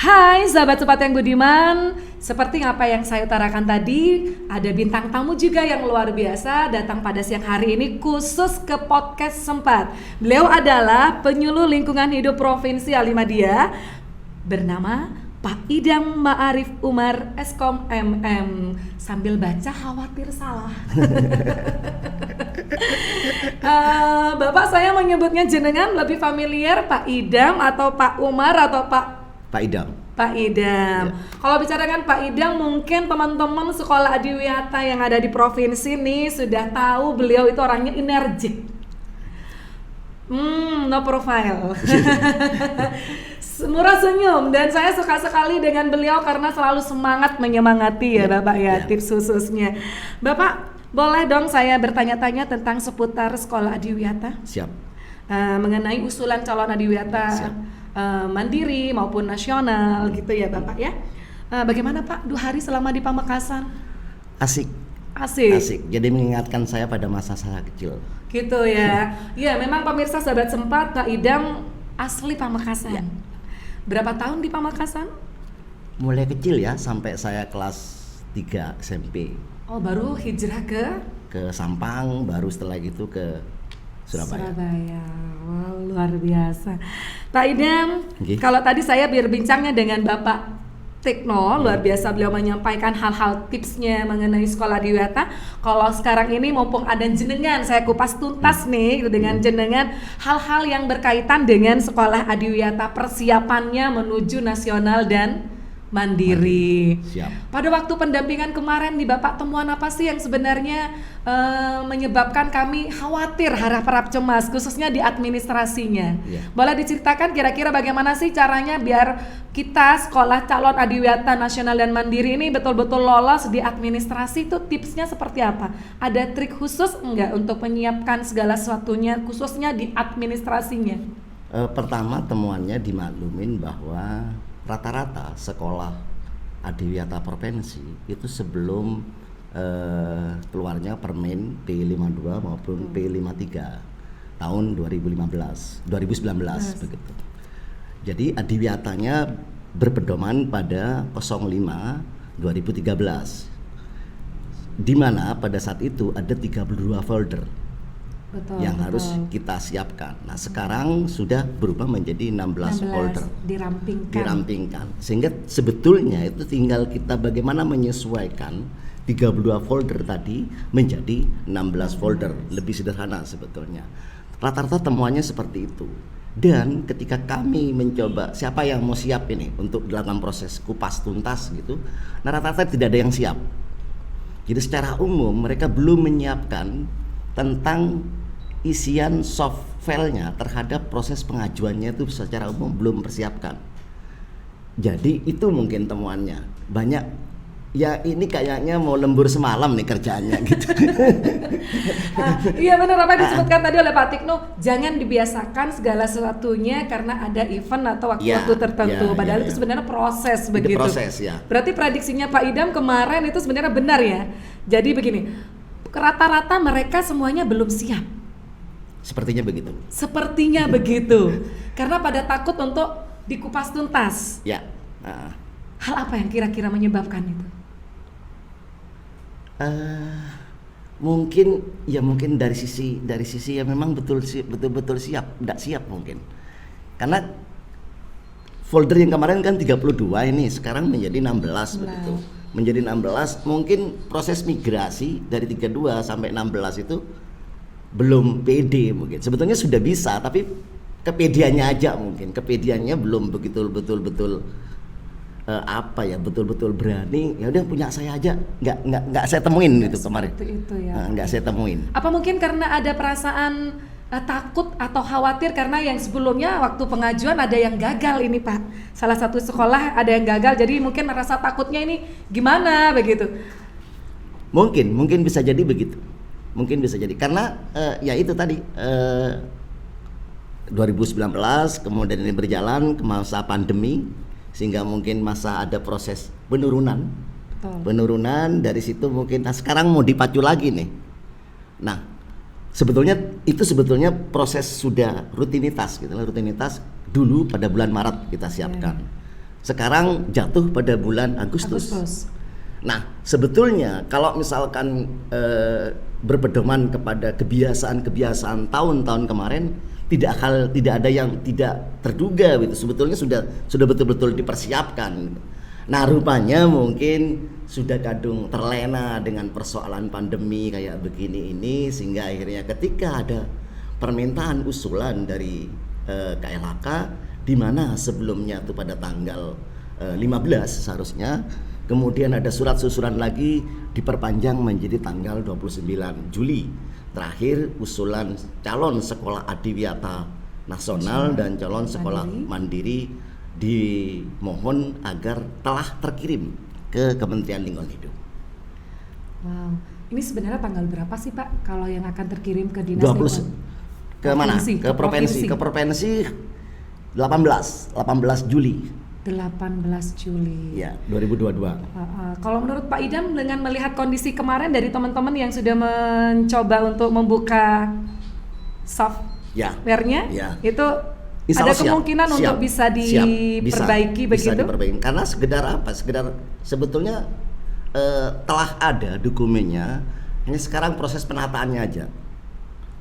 Hai sahabat Sobat yang Budiman, seperti apa yang saya utarakan tadi, ada bintang tamu juga yang luar biasa datang pada siang hari ini khusus ke podcast Sempat. Beliau adalah penyuluh lingkungan hidup Provinsi Alimadia bernama Pak Idam Ma'arif Umar Eskom MM. Sambil baca khawatir salah. Bapak, saya menyebutnya jenengan lebih familiar Pak Idam atau Pak Umar atau Pak Idam. Pak Idam. Ya. Kalau bicara dengan Pak Idam, mungkin teman-teman sekolah adiwiyata yang ada di provinsi nih sudah tahu beliau itu orangnya energik. No profile. Murah senyum, dan saya suka sekali dengan beliau karena selalu semangat menyemangati ya Bapak ya, tips khususnya. Bapak, boleh dong saya bertanya-tanya tentang seputar sekolah adiwiyata? Siap. Mengenai usulan calon adiwiyata mandiri maupun nasional gitu ya Bapak ya. Bagaimana Pak 2 hari selama di Pamekasan? Asik. Jadi mengingatkan saya pada masa saya kecil. Gitu ya. Ya, memang pemirsa sahabat Sempat, Pak Idam asli Pamekasan. Ya. Berapa tahun di Pamekasan? Mulai kecil ya, sampai saya kelas 3 SMP. Oh, baru hijrah ke Sampang, baru setelah itu ke Surabaya. Wow, luar biasa. Pak Idam, kalau tadi saya berbincangnya dengan Bapak Tekno, luar biasa beliau menyampaikan hal-hal tipsnya mengenai sekolah adiwiyata. Kalau sekarang ini mumpung ada jenengan, saya kupas tuntas nih dengan jenengan hal-hal yang berkaitan dengan sekolah adiwiyata, persiapannya menuju nasional dan mandiri. Siap. Pada waktu pendampingan kemarin di Bapak, temuan apa sih yang sebenarnya menyebabkan kami khawatir, harap-harap cemas, khususnya di administrasinya? Boleh diceritakan kira-kira bagaimana sih caranya biar kita sekolah calon adiwiyata nasional dan mandiri ini betul-betul lolos di administrasi, itu tipsnya seperti apa? Ada trik khusus enggak untuk menyiapkan segala sesuatunya khususnya di administrasinya? Pertama, temuannya dimaklumin bahwa rata-rata sekolah adiwiyata provinsi itu sebelum keluarnya Permen P52 maupun P53 tahun 2019 begitu. Jadi adiwiyatanya berpedoman pada 05 2013, di mana pada saat itu ada 32 folder yang harus kita siapkan. Nah, sekarang sudah berubah menjadi 16 folder. Dirampingkan. Sehingga sebetulnya itu tinggal kita bagaimana menyesuaikan 32 folder tadi menjadi 16 folder. Lebih sederhana sebetulnya. Rata-rata temuannya seperti itu. Dan ketika kami mencoba siapa yang mau siap ini untuk dalam proses kupas tuntas gitu, nah rata-rata tidak ada yang siap. Jadi secara umum mereka belum menyiapkan tentang isian soft file-nya terhadap proses pengajuannya itu secara umum belum persiapkan. Jadi itu mungkin temuannya. Banyak ya, ini kayaknya mau lembur semalam nih kerjaannya gitu. Iya benar apa yang disebutkan tadi oleh Pak Tikno, jangan dibiasakan segala sesuatunya karena ada event atau waktu-waktu tertentu. Padahal itu sebenarnya proses begitu. Proses ya. Berarti prediksinya Pak Idam kemarin itu sebenarnya benar ya. Jadi begini, rata-rata mereka semuanya belum siap. Sepertinya begitu. Karena pada takut untuk dikupas tuntas. Ya. Hal apa yang kira-kira menyebabkan itu? Mungkin dari sisi ya memang betul-betul siap, tidak siap mungkin. Karena folder yang kemarin kan 32 ini sekarang menjadi 16 begitu. Menjadi 16, mungkin proses migrasi dari 32 sampai 16 itu belum pede mungkin. Sebetulnya sudah bisa, tapi kepediannya aja mungkin. Kepediannya belum betul-betul betul-betul berani. Ya udah punya saya aja. Enggak saya temuin itu kemarin. Itu ya. Enggak saya temuin. Apa mungkin karena ada perasaan takut atau khawatir karena yang sebelumnya waktu pengajuan ada yang gagal ini Pak. Salah satu sekolah ada yang gagal, jadi mungkin merasa takutnya ini gimana begitu. Mungkin bisa jadi begitu. Mungkin bisa jadi karena ya itu tadi 2019 kemudian ini berjalan ke masa pandemi sehingga mungkin masa ada proses penurunan. Penurunan dari situ mungkin sekarang mau dipacu lagi nih. Nah, sebetulnya proses sudah rutinitas gitu, rutinitas dulu pada bulan Maret kita siapkan. Sekarang jatuh pada bulan Agustus. Nah, sebetulnya kalau misalkan berpedoman kepada kebiasaan-kebiasaan tahun-tahun kemarin, tidak ada yang tidak terduga gitu. Sebetulnya sudah betul-betul dipersiapkan. Nah, rupanya mungkin sudah kadung terlena dengan persoalan pandemi kayak begini ini, sehingga akhirnya ketika ada permintaan usulan dari KLHK, di mana sebelumnya itu pada tanggal 15 seharusnya, kemudian ada surat susulan lagi diperpanjang menjadi tanggal 29 Juli. Terakhir usulan calon sekolah adiwiyata nasional dan calon sekolah mandiri dimohon agar telah terkirim ke Kementerian Lingkungan Hidup. Wow, ini sebenarnya tanggal berapa sih Pak kalau yang akan terkirim ke dinas 20 ke mana? Ke provinsi. Ke provinsi 18 Juli. 18 Juli. Ya, 2022. Kalau menurut Pak Idam dengan melihat kondisi kemarin dari teman-teman yang sudah mencoba untuk membuka software-nya, itu ada kemungkinan untuk bisa diperbaiki begitu? Bisa diperbaiki. Karena sekedar apa? Sebetulnya telah ada dokumennya. Ini sekarang proses penataannya aja.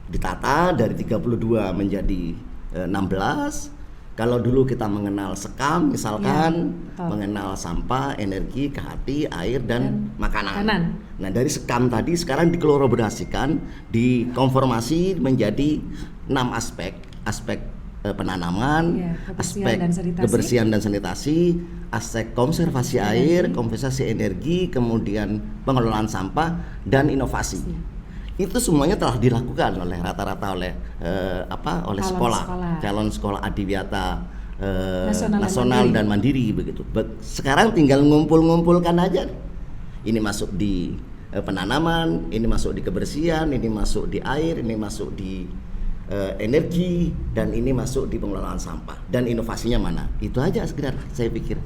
Ditata dari 32 menjadi 16. Kalau dulu kita mengenal sekam misalkan, mengenal sampah, energi, kehati, air dan makanan. Nah, dari sekam tadi sekarang dikolaborasikan, dikonformasi menjadi 6 aspek penanaman, aspek kebersihan dan sanitasi, aspek konservasi air, konservasi energi, kemudian pengelolaan sampah dan inovasi. Itu semuanya telah dilakukan oleh rata-rata oleh sekolah, calon sekolah adiwiyata nasional dan mandiri begitu. Sekarang tinggal ngumpul-ngumpulkan aja. Ini masuk di penanaman, ini masuk di kebersihan, ini masuk di air, ini masuk di energi, dan ini masuk di pengelolaan sampah. Dan inovasinya mana? Itu aja sekedar saya pikir.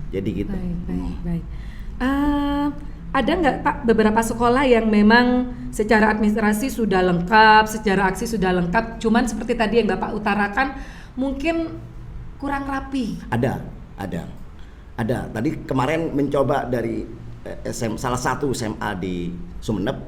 Jadi gitu. Baik. Ada nggak Pak beberapa sekolah yang memang secara administrasi sudah lengkap, secara aksi sudah lengkap, cuman seperti tadi yang Bapak utarakan mungkin kurang rapi? Ada. Tadi kemarin mencoba dari salah satu SMA di Sumeneb,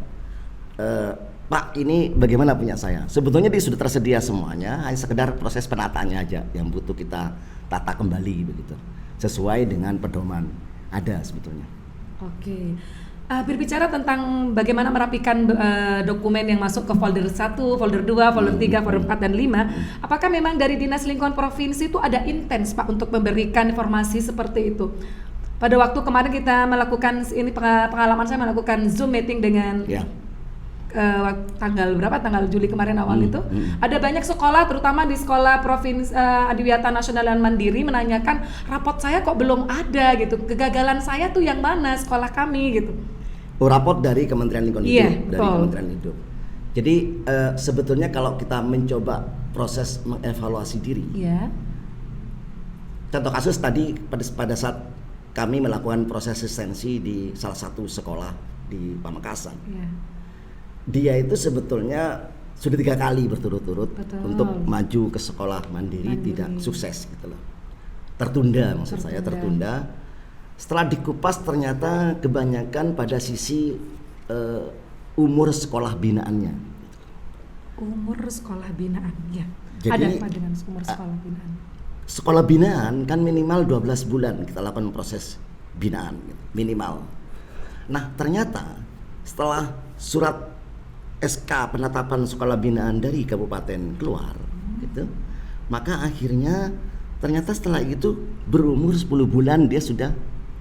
Pak ini bagaimana punya saya? Sebetulnya dia sudah tersedia semuanya, hanya sekedar proses penataannya aja yang butuh kita tata kembali begitu, sesuai dengan pedoman ada sebetulnya. Oke. Berbicara tentang bagaimana merapikan dokumen yang masuk ke folder 1, folder 2, folder 3, folder 4 dan 5, apakah memang dari Dinas Lingkungan Provinsi itu ada intens Pak untuk memberikan informasi seperti itu? Pada waktu kemarin kita melakukan ini, pengalaman saya melakukan Zoom meeting dengan tanggal Juli kemarin awal itu, ada banyak sekolah terutama di sekolah provinsi adiwiyata nasional dan mandiri menanyakan rapot saya kok belum ada gitu, kegagalan saya tuh yang mana sekolah kami gitu. Rapot dari Kementerian Lingkungan Hidup, dari Kementerian Hidup. Jadi sebetulnya kalau kita mencoba proses mengevaluasi diri, contoh kasus tadi pada saat kami melakukan proses asistensi di salah satu sekolah di Pamekasan. Dia itu sebetulnya sudah 3 kali berturut-turut untuk maju ke sekolah mandiri. Tidak sukses gitu loh. Tertunda. Setelah dikupas ternyata kebanyakan pada sisi umur sekolah binaannya. Umur sekolah binaan, ya. Jadi, ada apa dengan umur sekolah binaan? Sekolah binaan kan minimal 12 bulan kita lakukan proses binaan gitu, minimal. Nah, ternyata setelah surat SK penetapan sekolah binaan dari kabupaten keluar gitu, maka akhirnya ternyata setelah itu berumur 10 bulan dia sudah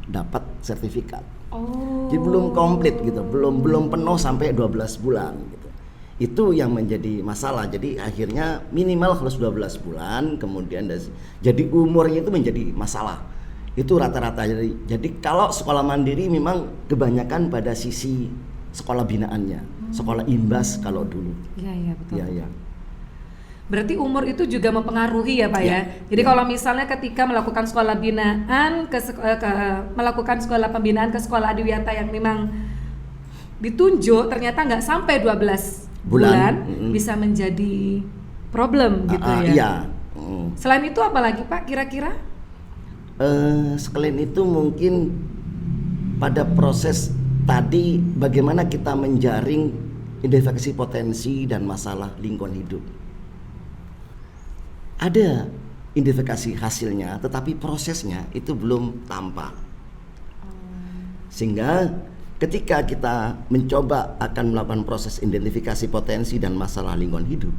dapat sertifikat. Jadi belum komplit gitu, belum penuh sampai 12 bulan gitu. Itu yang menjadi masalah. Jadi akhirnya minimal harus 12 bulan, kemudian jadi umurnya itu menjadi masalah. Itu rata-rata. Jadi kalau sekolah mandiri memang kebanyakan pada sisi sekolah binaannya. Sekolah imbas kalau dulu. Iya, betul. Iya. Berarti umur itu juga mempengaruhi ya Pak ya. Jadi kalau misalnya ketika melakukan sekolah binaan melakukan sekolah pembinaan ke sekolah adiwiyata yang memang ditunjuk ternyata nggak sampai 12 bulan bisa menjadi problem gitu ya. Iya. Selain itu apa lagi Pak kira-kira? Sekalian itu mungkin pada proses tadi bagaimana kita menjaring identifikasi potensi dan masalah lingkungan hidup. Ada identifikasi hasilnya, tetapi prosesnya itu belum tampak. Sehingga ketika kita mencoba akan melakukan proses identifikasi potensi dan masalah lingkungan hidup,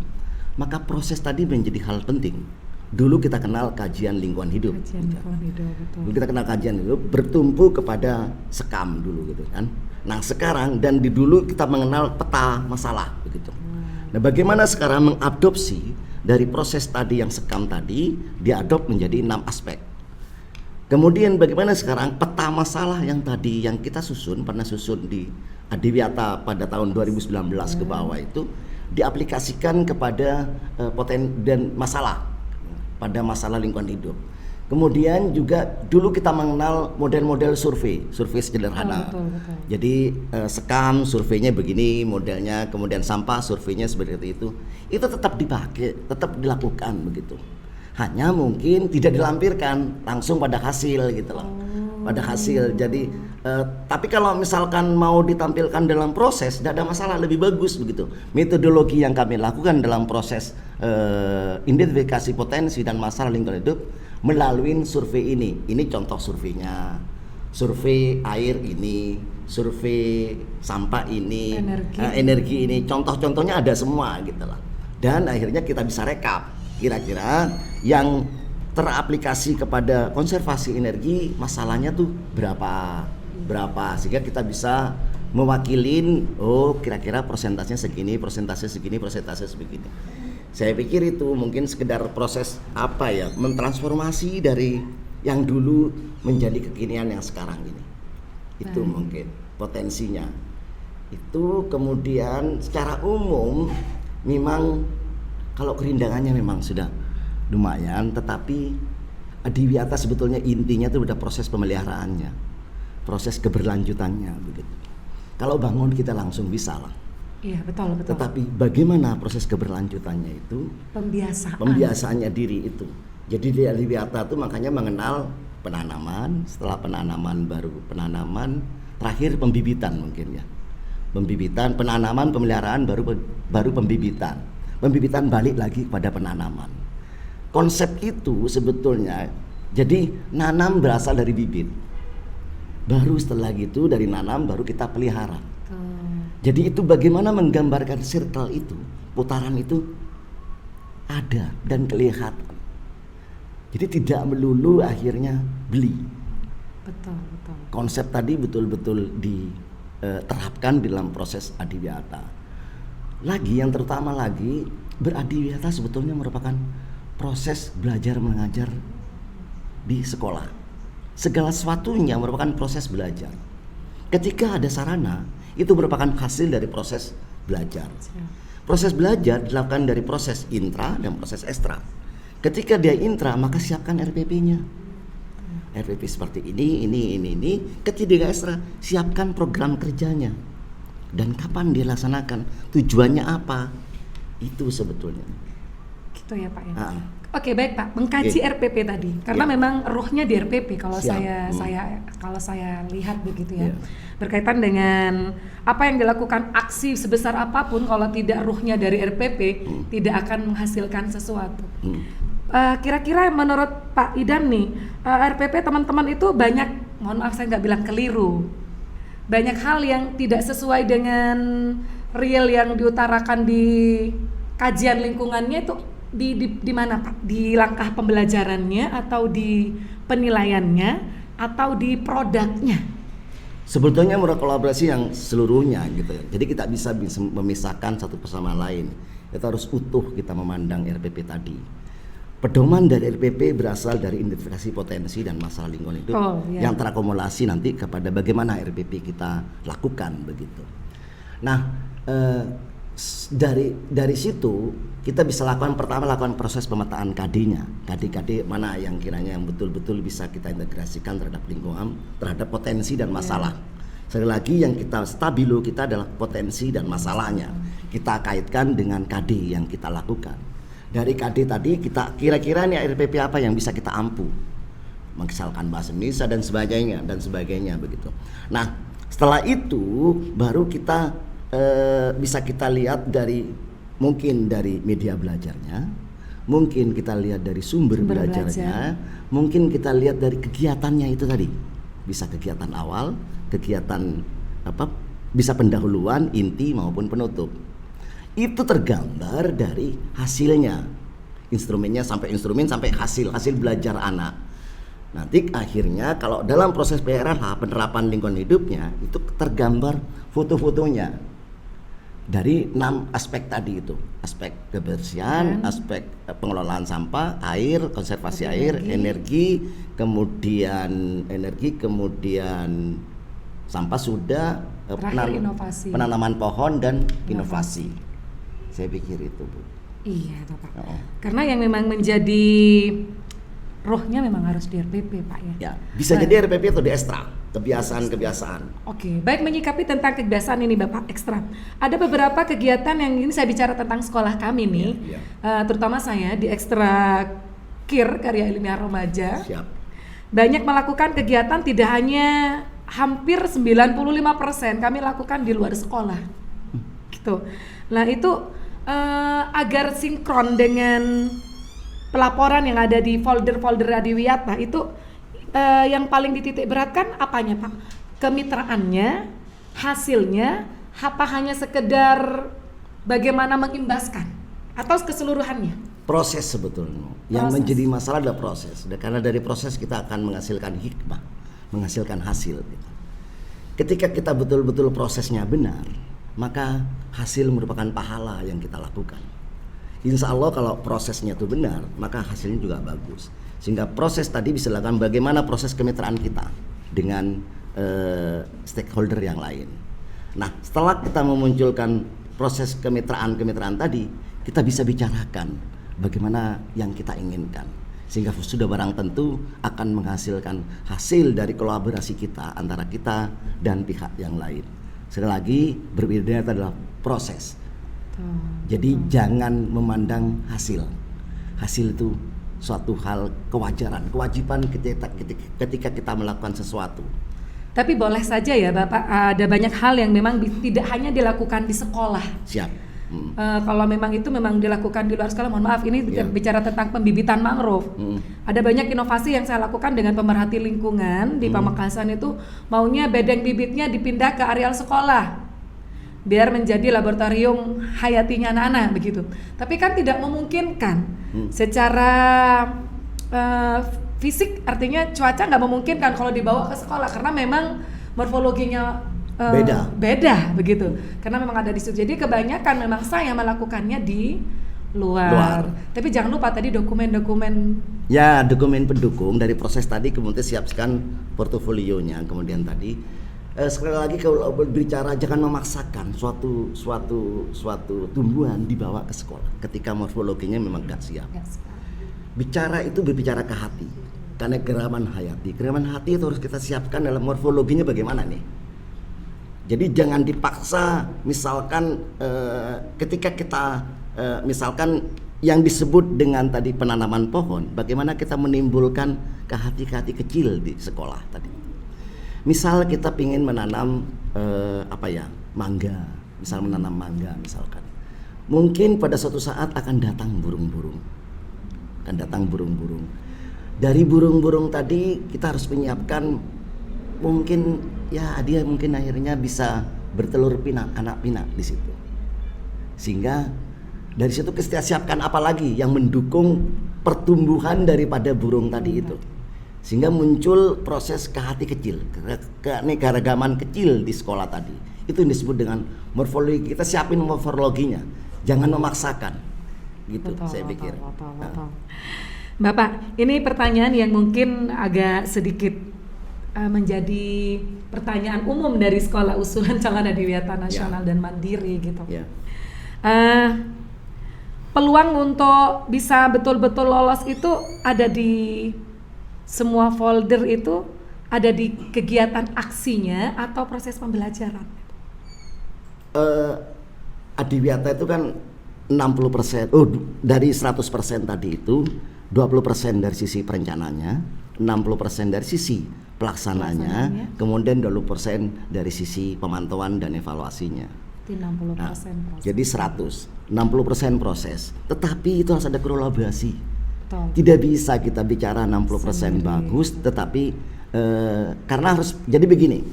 maka proses tadi menjadi hal penting. Dulu kita kenal kajian lingkungan hidup. Dulu kita kenal kajian hidup bertumpu kepada sekam dulu gitu kan. Nah sekarang dan di dulu kita mengenal peta masalah begitu. Nah bagaimana sekarang mengadopsi dari proses tadi yang sekam tadi diadop menjadi 6 aspek. Kemudian bagaimana sekarang peta masalah yang tadi yang kita pernah susun di Adiwiyata pada tahun 2019 ke bawah itu diaplikasikan kepada dan masalah pada masalah lingkungan hidup. Kemudian juga dulu kita mengenal model-model survei sederhana. Betul. Jadi sekam surveinya begini modelnya, kemudian sampah surveinya seperti itu. Itu tetap dipakai, tetap dilakukan begitu. Hanya mungkin tidak dilampirkan langsung pada hasil gitu loh. Pada hasil. Jadi tapi kalau misalkan mau ditampilkan dalam proses tidak ada masalah, lebih bagus begitu. Metodologi yang kami lakukan dalam proses identifikasi potensi dan masalah lingkungan hidup melalui survei ini. Ini contoh surveinya. Survei air ini, survei sampah ini, energi ini, contoh-contohnya ada semua gitu lah. Dan akhirnya kita bisa rekap kira-kira yang teraplikasi kepada konservasi energi masalahnya tuh berapa sehingga kita bisa mewakilin kira-kira persentasenya segini, persentase segini. Saya pikir itu mungkin sekedar proses mentransformasi dari yang dulu menjadi kekinian yang sekarang ini. Itu mungkin potensinya. Itu kemudian secara umum memang kalau kerindangannya memang sudah lumayan, tetapi Adiwiyata sebetulnya intinya itu udah proses pemeliharaannya, proses keberlanjutannya begitu. Kalau bangun kita langsung bisa lah. Iya betul. Tetapi bagaimana proses keberlanjutannya itu? Pembiasaannya diri itu. Jadi di Adiwiyata itu makanya mengenal penanaman, setelah penanaman baru penanaman, terakhir pembibitan mungkin ya. Pembibitan, penanaman, pemeliharaan baru pembibitan. Pembibitan balik lagi kepada penanaman. Konsep itu sebetulnya jadi nanam berasal dari bibit. Baru setelah gitu dari nanam baru kita pelihara. Jadi itu bagaimana menggambarkan circle itu, putaran itu ada dan kelihatan. Jadi tidak melulu akhirnya beli. Betul. Konsep tadi betul-betul diterapkan dalam proses Adiwiyata. Lagi yang terutama lagi beradiwiyata sebetulnya merupakan proses belajar mengajar di sekolah. Segala sesuatunya merupakan proses belajar. Ketika ada sarana, itu merupakan hasil dari proses belajar. Proses belajar dilakukan dari proses intra dan proses ekstra. Ketika dia intra, maka siapkan RPP-nya. RPP seperti ini. Ketika ekstra, siapkan program kerjanya. Dan kapan dia laksanakan, tujuannya apa, itu sebetulnya. Gitu ya Pak ya. Oke baik Pak, mengkaji RPP tadi, karena memang ruhnya di RPP kalau saya lihat begitu ya. Berkaitan dengan apa yang dilakukan aksi sebesar apapun, kalau tidak ruhnya dari RPP tidak akan menghasilkan sesuatu. Kira-kira menurut Pak Idam nih, RPP teman-teman itu banyak, mohon maaf saya nggak bilang keliru, banyak hal yang tidak sesuai dengan real yang diutarakan di kajian lingkungannya itu di mana Pak? Di langkah pembelajarannya atau di penilaiannya atau di produknya? Sebetulnya menurut kolaborasi yang seluruhnya gitu ya. Jadi kita bisa memisahkan satu bersama lain. Kita harus utuh kita memandang RPP tadi. Pedoman dari RPP berasal dari identifikasi potensi dan masalah lingkungan hidup yang terakumulasi nanti kepada bagaimana RPP kita lakukan begitu. Nah, dari situ kita bisa lakukan proses pemetaan KD-nya. KD mana yang kiranya yang betul-betul bisa kita integrasikan terhadap lingkungan, terhadap potensi dan masalah. Sekali lagi yang kita stabilo kita adalah potensi dan masalahnya. Kita kaitkan dengan KD yang kita lakukan. Dari KD tadi kita kira-kira nih RPP apa yang bisa kita ampu. misalkan bahasa Indonesia dan sebagainya begitu. Nah, setelah itu baru kita bisa kita lihat mungkin dari media belajarnya, mungkin kita lihat dari sumber belajarnya, mungkin kita lihat dari kegiatannya itu tadi. Bisa kegiatan awal, kegiatan bisa pendahuluan, inti maupun penutup. Itu tergambar dari hasilnya, instrumen sampai hasil belajar anak. Nanti akhirnya kalau dalam proses PRLH, penerapan lingkungan hidupnya, itu tergambar foto-fotonya dari 6 aspek tadi itu. Aspek kebersihan, aspek pengelolaan sampah, air, konservasi air, energi, kemudian sampah sudah, penanaman pohon dan inovasi. Saya pikir itu, Bu. Iya, Bapak. Karena yang memang menjadi rohnya memang harus di RPP, Pak ya. Ya, bisa jadi RPP atau di ekstra, kebiasaan. Oke, baik, menyikapi tentang kebiasaan ini Bapak ekstra. Ada beberapa kegiatan yang ini saya bicara tentang sekolah kami nih, terutama saya di ekstra KIR, Karya Ilmiah Remaja. Siap. Banyak melakukan kegiatan, tidak hanya hampir 95% kami lakukan di luar sekolah. Gitu. Nah, itu agar sinkron dengan pelaporan yang ada di folder-folder Adiwiyata itu yang paling dititik beratkan apanya, Pak? Kemitraannya, hasilnya, apa hanya sekedar bagaimana mengimbaskan atau keseluruhannya? Proses sebetulnya. Yang menjadi masalah adalah proses. Karena dari proses kita akan menghasilkan hikmah, menghasilkan hasil. Ketika kita betul-betul prosesnya benar, maka hasil merupakan pahala yang kita lakukan. Insya Allah kalau prosesnya itu benar, maka hasilnya juga bagus. Sehingga proses tadi bisa dilakukan bagaimana proses kemitraan kita dengan stakeholder yang lain. Nah, setelah kita memunculkan proses kemitraan tadi, kita bisa bicarakan bagaimana yang kita inginkan. Sehingga sudah barang tentu akan menghasilkan hasil dari kolaborasi kita antara kita dan pihak yang lain. Sekali lagi, berbeda adalah proses. Jadi jangan memandang hasil. Hasil itu suatu hal kewajiban ketika kita melakukan sesuatu. Tapi boleh saja ya Bapak, ada banyak hal yang memang tidak hanya dilakukan di sekolah. Siap. Kalau memang itu memang dilakukan di luar sekolah, mohon maaf, ini bicara tentang pembibitan mangrove. Ada banyak inovasi yang saya lakukan dengan pemerhati lingkungan di Pamekasan itu, maunya bedeng bibitnya dipindah ke areal sekolah biar menjadi laboratorium hayatinya anak-anak begitu. Tapi kan tidak memungkinkan secara fisik, artinya cuaca nggak memungkinkan kalau dibawa ke sekolah karena memang morfologinya beda begitu. Karena memang ada di situ. Jadi kebanyakan memang saya melakukannya di luar. Tapi jangan lupa tadi dokumen-dokumen. Ya, dokumen pendukung dari proses tadi, kemudian siapkan portofolionya. Kemudian tadi sekali lagi kalau berbicara jangan memaksakan suatu tumbuhan dibawa ke sekolah ketika morfologinya memang gak siap. Bicara itu berbicara ke hati. Karena geraman hati itu harus kita siapkan dalam morfologinya bagaimana nih. Jadi jangan dipaksa, misalkan ketika kita misalkan yang disebut dengan tadi penanaman pohon, bagaimana kita menimbulkan ke hati kecil di sekolah tadi. Misal kita ingin menanam mangga, menanam mangga misalkan. Mungkin pada suatu saat akan datang burung-burung. Dari burung-burung tadi kita harus menyiapkan mungkin dia mungkin akhirnya bisa bertelur anak pinak di situ. Sehingga dari situ kita siapkan apa lagi yang mendukung pertumbuhan daripada burung tadi itu. Sehingga muncul proses ke hati kecil, keanekaragaman kecil di sekolah tadi. Itu yang disebut dengan morfologi. Kita siapin morfologinya, jangan memaksakan. Gitu, saya pikir. Betul. Bapak, ini pertanyaan yang mungkin agak sedikit menjadi pertanyaan umum dari Sekolah Usulan Calon Adiwiyata Nasional dan Mandiri gitu. Peluang untuk bisa betul-betul lolos itu ada di semua folder itu, ada di kegiatan aksinya atau proses pembelajaran? Adiwiyata itu kan 60%, dari 100% tadi itu 20% dari sisi perencanaannya, 60% dari sisi pelaksanaannya, kemudian 20% dari sisi pemantauan dan evaluasinya. Di 60% proses. Jadi 60% proses. Tetapi itu harus ada kolaborasi. Betul. Tidak bisa kita bicara 60% bagus, tetapi karena harus jadi begini.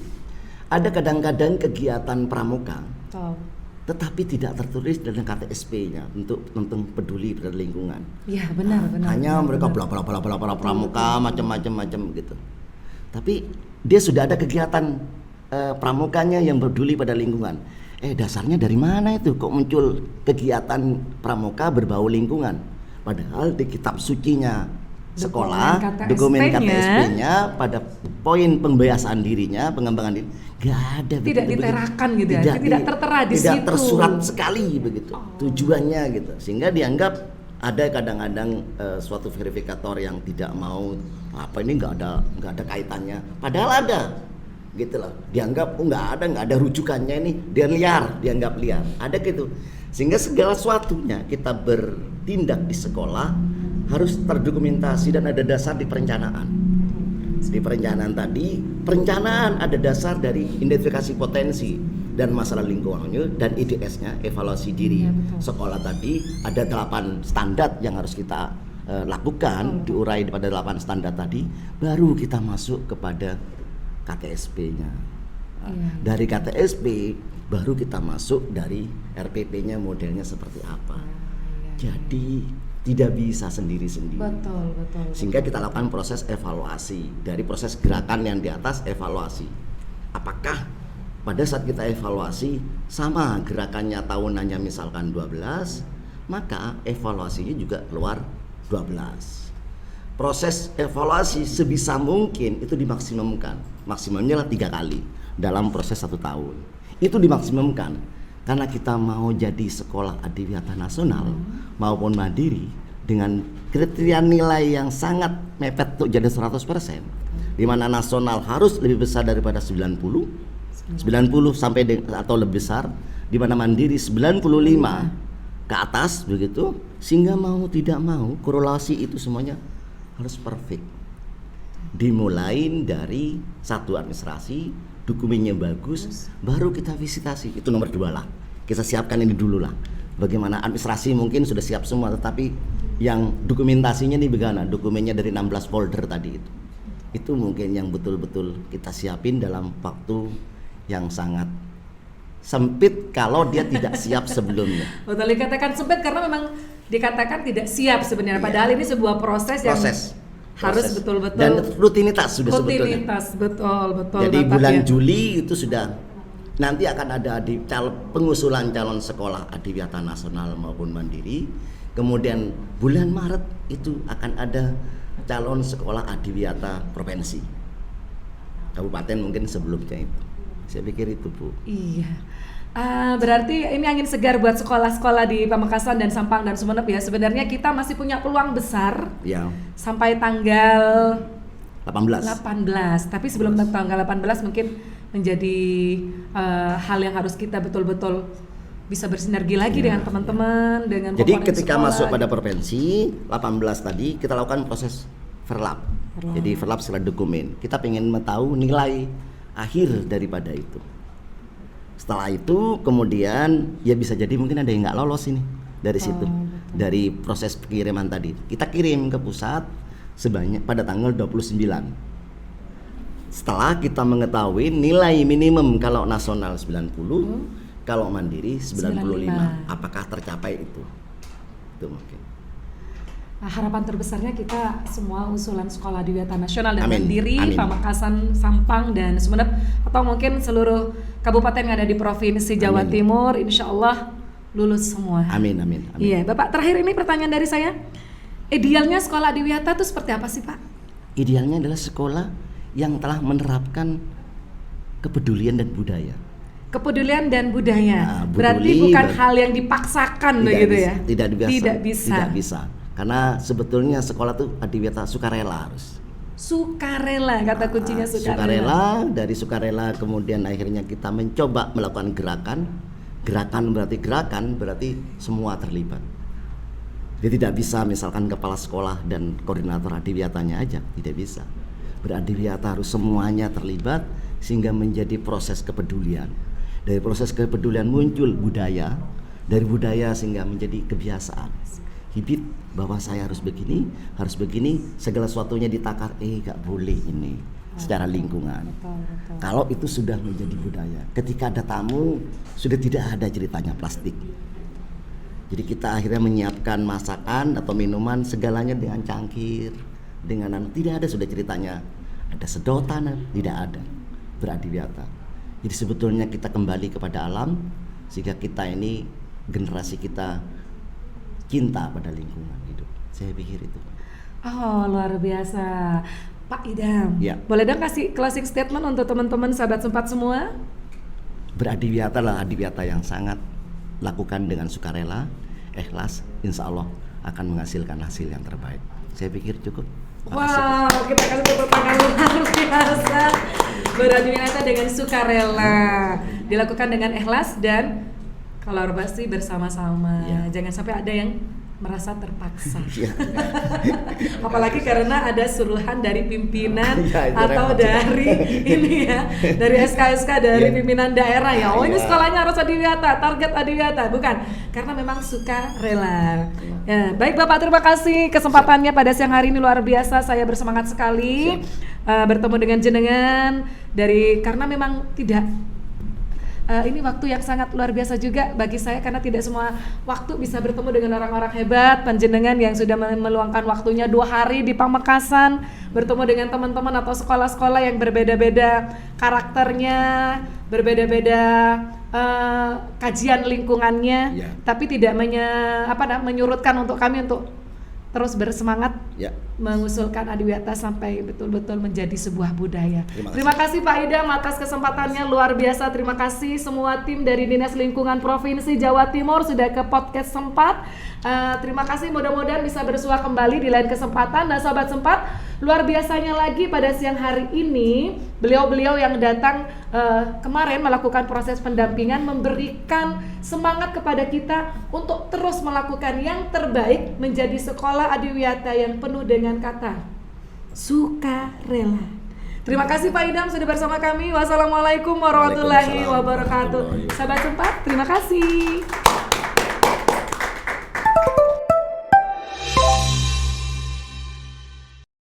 Ada kadang-kadang kegiatan pramuka, Betul. tetapi tidak tertulis dalam KTSP-nya untuk tentang peduli pada lingkungan. Iya, benar. Hanya mereka bla pramuka macam-macam gitu. Tapi dia sudah ada kegiatan pramukanya yang peduli pada lingkungan. Dasarnya dari mana itu kok muncul kegiatan pramuka berbau lingkungan? Padahal di kitab sucinya sekolah, dokumen KTSP-nya pada poin pembiasaan dirinya, pengembangan diri, nggak ada. Tidak diterakan gitu ya, tidak tertera di situ. Tidak tersurat sekali begitu tujuannya gitu, sehingga dianggap ada kadang-kadang suatu verifikator yang tidak mau apa ini nggak ada kaitannya, padahal ada gitu loh, dianggap nggak ada rujukannya, ini dia liar, dianggap liar, ada gitu, sehingga segala sesuatunya kita bertindak di sekolah harus terdokumentasi dan ada dasar di perencanaan. Di perencanaan tadi, perencanaan ada dasar dari identifikasi potensi dan masalah lingkungannya dan IDS-nya, evaluasi diri. Sekolah tadi ada 8 standar yang harus kita lakukan, diurai pada 8 standar tadi, baru kita masuk kepada KTSP-nya. Dari KTSP baru kita masuk dari RPP-nya, modelnya seperti apa. Jadi tidak bisa sendiri-sendiri. Betul. Sehingga kita lakukan proses evaluasi. Dari proses gerakan yang di atas, evaluasi. Apakah pada saat kita evaluasi sama gerakannya tahunannya misalkan 12, maka evaluasinya juga keluar 12. Proses evaluasi sebisa mungkin itu dimaksimumkan. Maksimumnya 3 kali dalam proses 1 tahun. Itu dimaksimumkan. Karena kita mau jadi sekolah adiwiyata nasional maupun mandiri dengan kriteria nilai yang sangat mepet untuk jadi 100%, di mana nasional harus lebih besar daripada 90 sampai atau lebih besar, di mana mandiri 95 ke atas begitu, sehingga mau tidak mau korelasi itu semuanya harus perfect. Dimulai dari satu administrasi, dokumennya bagus, baru kita visitasi. Itu nomor 2 lah. Kita siapkan ini dulu lah. Bagaimana administrasi mungkin sudah siap semua, tetapi yang dokumentasinya nih bagaimana? Dokumennya dari 16 folder tadi itu. Itu mungkin yang betul-betul kita siapin dalam waktu yang sangat sempit kalau dia tidak siap sebelumnya. Betul, dikatakan sempit karena memang dikatakan tidak siap sebenarnya. Padahal ini sebuah proses yang harus betul-betul, dan rutinitas sudah sebetulnya. Betul. Jadi bulan Juli itu sudah nanti akan ada di pengusulan calon sekolah adiwiyata nasional maupun mandiri. Kemudian bulan Maret itu akan ada calon sekolah adiwiyata provinsi. Kabupaten mungkin sebelumnya itu. Saya pikir itu, Bu. Iya. Berarti ini angin segar buat sekolah-sekolah di Pamekasan dan Sampang dan Sumeneb ya. Sebenarnya kita masih punya peluang besar ya. Sampai tanggal 18. Tapi sebelum tanggal 18 mungkin menjadi hal yang harus kita betul-betul bisa bersinergi lagi dengan teman-teman, dengan jadi ketika sekolah. Masuk pada provinsi 18 tadi kita lakukan proses verlap. Jadi verlap secara dokumen. Kita pengen tahu nilai akhir daripada itu. Setelah itu kemudian ya bisa jadi mungkin ada yang nggak lolos ini dari situ. Dari proses pengiriman tadi. Kita kirim ke pusat sebanyak pada tanggal 29. Setelah kita mengetahui nilai minimum kalau nasional 90, kalau mandiri 95. Apakah tercapai itu? Itu mungkin. Harapan terbesarnya kita semua usulan sekolah adiwiyata nasional dan mandiri, Pamekasan, Sampang dan Sumeneb, atau mungkin seluruh kabupaten yang ada di provinsi Jawa Timur, insya Allah lulus semua. Amin. Iya, Bapak, terakhir ini pertanyaan dari saya. Idealnya sekolah adiwiyata itu seperti apa sih, Pak? Idealnya adalah sekolah yang telah menerapkan kepedulian dan budaya. Kepedulian dan budaya. Berarti bukan hal yang dipaksakan begitu ya? Tidak bisa. Karena sebetulnya sekolah itu adiwiyata sukarela harus. Sukarela, kata kuncinya sukarela. Sukarela, dari sukarela kemudian akhirnya kita mencoba melakukan gerakan. Gerakan berarti semua terlibat. Dia tidak bisa misalkan kepala sekolah dan koordinator adiwiyatanya aja, tidak bisa. Beradiwiyata harus semuanya terlibat sehingga menjadi proses kepedulian. Dari proses kepedulian muncul budaya, dari budaya sehingga menjadi kebiasaan. Habit bahwa saya harus begini, segala sesuatunya ditakar, gak boleh ini secara lingkungan. Betul. Kalau itu sudah menjadi budaya, ketika ada tamu sudah tidak ada ceritanya plastik. Jadi kita akhirnya menyiapkan masakan atau minuman segalanya dengan cangkir, tidak ada sudah ceritanya. Ada sedotan, tidak ada. Beradiwiyata. Jadi sebetulnya kita kembali kepada alam sehingga kita ini generasi kita cinta pada lingkungan hidup. Saya pikir itu. Oh, luar biasa. Pak Idam, Ya. boleh dong kasih closing statement untuk teman-teman sahabat sempat semua? Beradiwiyata lah adiwiyata yang sangat lakukan dengan sukarela, ikhlas, insya Allah akan menghasilkan hasil yang terbaik. Saya pikir cukup. Wow, kita kasih tepuk tangan luar biasa. Beradiwiyata dengan sukarela, dilakukan dengan ikhlas dan kolaborasi bersama-sama. Ya. Jangan sampai ada yang merasa terpaksa. Ya. Apalagi karena ada suruhan dari pimpinan Ya, itu atau repot. dari ini ya, dari SK dari Ya. pimpinan daerah ya. Oh, ini Ya. sekolahnya harus adiwiyata, target adiwiyata, bukan. Karena memang suka rela. Ya, baik Bapak, terima kasih kesempatannya pada siang hari ini, luar biasa. Saya bersemangat sekali bertemu dengan jenengan karena memang tidak ini waktu yang sangat luar biasa juga bagi saya karena tidak semua waktu bisa bertemu dengan orang-orang hebat, panjenengan yang sudah meluangkan waktunya 2 hari di Pamekasan, bertemu dengan teman-teman atau sekolah-sekolah yang berbeda-beda karakternya, berbeda-beda kajian lingkungannya, Ya. tapi tidak menyurutkan untuk kami untuk terus bersemangat Ya. mengusulkan adiwiyata sampai betul-betul menjadi sebuah budaya. Terima kasih. Terima kasih Pak Idam atas kesempatannya, luar biasa. Terima kasih semua tim dari Dinas Lingkungan Provinsi Jawa Timur sudah ke podcast Sempat. Terima kasih, mudah-mudahan bisa bersua kembali di lain kesempatan. Dan sahabat Sempat, luar biasanya lagi pada siang hari ini beliau-beliau yang datang kemarin melakukan proses pendampingan memberikan semangat kepada kita untuk terus melakukan yang terbaik menjadi sekolah adiwiyata yang penuh dengan kata sukarela. Terima kasih Pak Idam sudah bersama kami. Wassalamualaikum warahmatullahi Waalaikumsalam wabarakatuh. warahmatullahi wabarakatuh. Sahabat Sempat, terima kasih.